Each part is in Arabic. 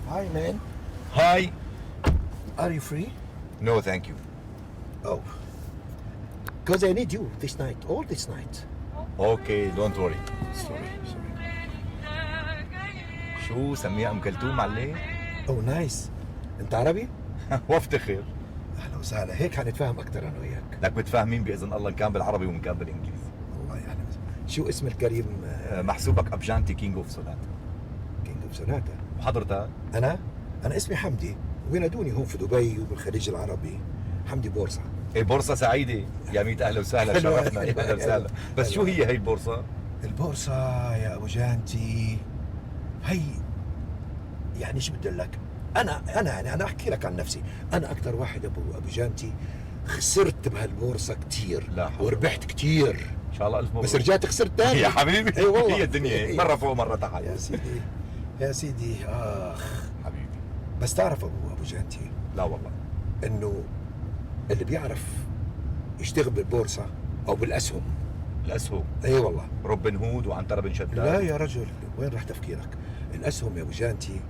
Hi, man. Hi. Are you free? No, thank you. Oh. Because I need you this night, all this night. Okay, don't worry. Sorry. شو سميها ام كلثوم عليه؟ Oh, nice. أنت عربي؟ وافتخر. أهلا وسهلا، هيك حنتفاهم أكثر أنا وياك. لك متفاهمين باذن الله ان كان بالعربي وان كان بالانجليزي. والله يعني شو اسم الكريم؟ محسوبك ابجانتي كينج اوف سوناتا. كينج اوف سوناتا. وحضرتك؟ أنا اسمي حمدي، وينادوني هون في دبي وبالخليج العربي حمدي بورصة. ايه بورصة سعيدة. يا ميت اهلا وسهلا، شرفنا. اهلا وسهلا. بس شو هي البورصة؟ البورصة يا أبو جانتي هي يعني شو بدي أقول لك؟ أنا أحكي لك عن نفسي، أنا أكثر واحد أبو جانتي خسرت بهالبورصة كثير. لا حول وربحت كثير. ان شاء الله الف مبروك. بس رجعت خسرت تاني. يا حبيبي. اي والله. هي الدنيا هيك، مرة فوق مرة تحت. يا سيدي حبيبي. بس تعرف أبو جانتي لا والله. إنه اللي بيعرف يشتغل بالبورصة أو بالأسهم. الاسهم. اي والله. روبن هود وعنترة بن شداد. لا يا رجل، وين راح تفكيرك؟ الأسهم يا أبو جانتي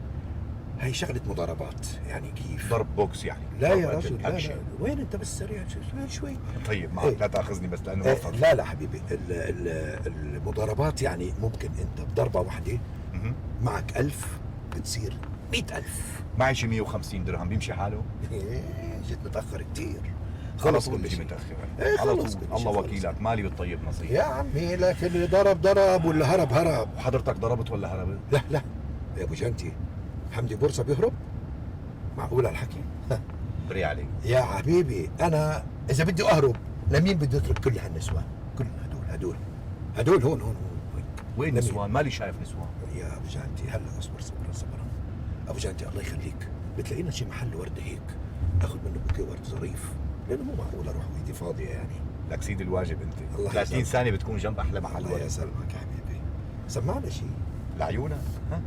هي شغلة مضاربات، يعني كيف؟ ضرب بوكس يعني. لا يا ضرب رجل، لا أكشن. وين انت بس سريع شوي. طيب معك، إيه. لا تاخذني بس لانه إيه، وفر. لا حبيبي، المضاربات يعني ممكن انت بضربة واحدة مهم. معك 1000 بتصير 100,000. معي شي 150 درهم بيمشي حاله؟ إيه، جيت متأخر كتير. على خلص طول كل بيجي شيء. متاخر. إيه، على خلص طول. كل شيء، الله خلص. وكيلك، مالي بالطيب نصيب. يا عمي لكن اللي ضرب واللي هرب. وحضرتك ضربت ولا هربت؟ لا يا ابو جنتي، حمدي بورصة بيهرب؟ معقول هالحكي؟ بري عليك. يا حبيبي انا اذا بدي اهرب لمين بدي اترك كل هالنسوان؟ كل هدول هون. وين لمين؟ نسوان؟ مالي شايف نسوان. يا ابو جانتي هلا اصبر. ابو جانتي الله يخليك، بتلاقينا شي محل ورده هيك اخذ منه بوكيه ورد ظريف، لانه مو معقول اروح وايدي فاضيه يعني. لك سيد الواجب انت. الله 30 يسلمك. ثانية بتكون جنب احلى محل الله ورد. يسلمك يا حبيبي، سمعنا شي. لعيونك. ها؟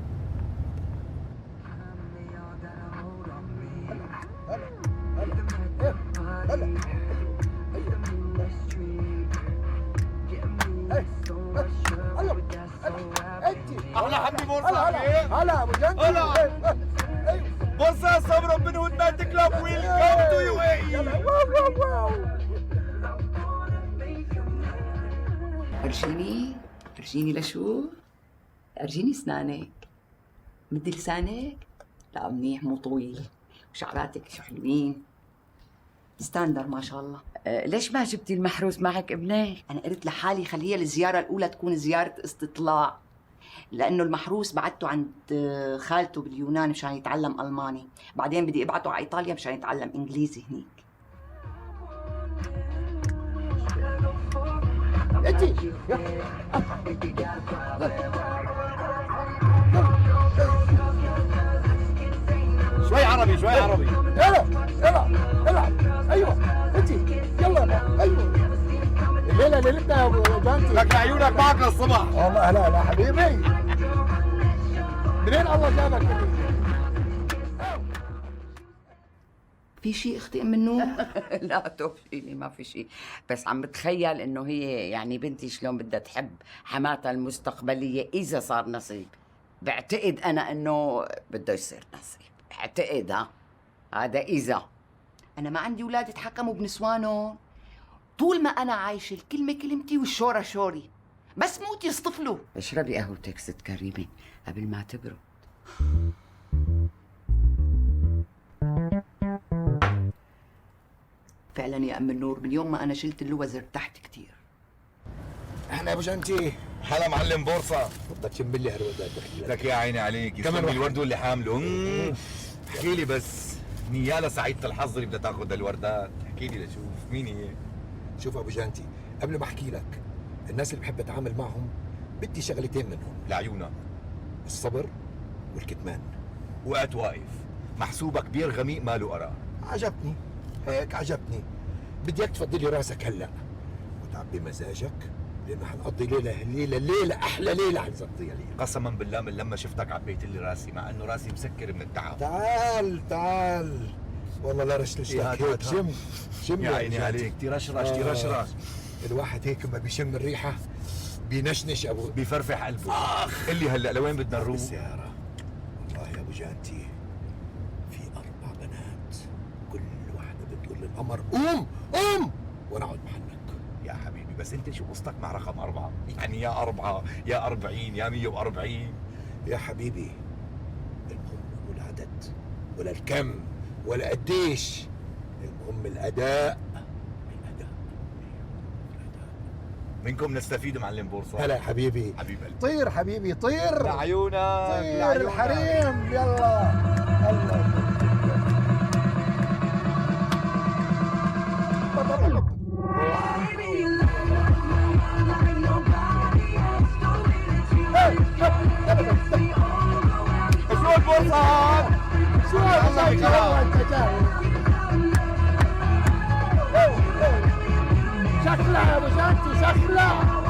احلى حمدي بورصة. هلا ابو جنتي. هلا. بورصة صبر بن هود نايت كلاب. ويلكم تو يو اي. ارجيني لشو؟ ارجيني اسنانك. مدي لسانك؟ لا منيح، مو طويل. وشعراتك شو حلوين، ستاندر ما شاء الله. ليش ما جبتي المحروس معك ابنك؟ انا قلت لحالي خليها الزياره الاولى تكون زياره استطلاع، لانه المحروس بعته عند خالته باليونان مشان يتعلم الماني، بعدين بدي ابعته على ايطاليا مشان يتعلم انجليزي هنيك. شوي عربي. يلا ايوه انت يلا ايوه. الليله ليلتنا يا ابو جانتي. لك عيونك معك للصبح. والله لا حبيبي، منين الله جابك؟ في شيء اختي ام النور؟ لا توفيلي ما في شيء، بس عم بتخيل انه هي يعني بنتي شلون بدها تحب حماتها المستقبليه اذا صار نصيب. بعتقد انا انه بده يصير نصيب، اعتقد. هذا اذا انا ما عندي اولاد يتحكموا بنسوانهم. طول ما انا عايشه الكلمه كلمتي والشوره شوري، بس موت يصطفلوا. اشربي قهوتك ست كريمه قبل ما تبرد. فعلا يا ام النور، من يوم ما انا شلت اللوز ارتحت كثير. احنا يا ابو جانتي هلا معلم بورصة. بدك تشم لي هالوردات. لك يا عيني عليك، كمان يسلم واحد. الورد واللي حامله. احكي لي بس، نيالا سعيدة الحظ اللي بدها تاخذ الوردات. احكي لي لشوف مين هي. شوف ابو جانتي، قبل ما احكي لك، الناس اللي بحب اتعامل معهم بدي شغلتين منهم: لعيونك. الصبر والكتمان. وقت واقف محسوبك بير غميق ماله قرار. عجبتني هيك، عجبتني. بدي اياك تفضلي راسك هلا وتعبي مزاجك، لانه حنقضي ليله احلى ليله حنقضيها ليله. قسما بالله من لما شفتك عبيت لي راسي، مع انه راسي مسكر من التعب. تعال والله لا رشلش لك هيك. شم يا عيني عليك، ترشرش. الواحد هيك ما بيشم الريحه بينشنش ابو، بيفرفح قلبه. قل لي هلا لوين بدنا نروح؟ بالسياره. والله يا ابو جانتي كل واحدة بتقول للقمر قوم قوم، وانا اقعد محلك. يا حبيبي بس انت شو قصتك مع رقم 4؟ يعني يا 4 يا 40 يا 140. يا حبيبي المهم مو العدد ولا الكم ولا قديش، المهم الاداء. الاداء. منكم نستفيد معلم بورصة. هلا يا حبيبي. حبيب قلبي. طير حبيبي طير. لعيونك طير الحريم يلا. الله. شو البورصة؟ شو هذا انت جاي؟ شكلها يا ابو جانتي شكلها.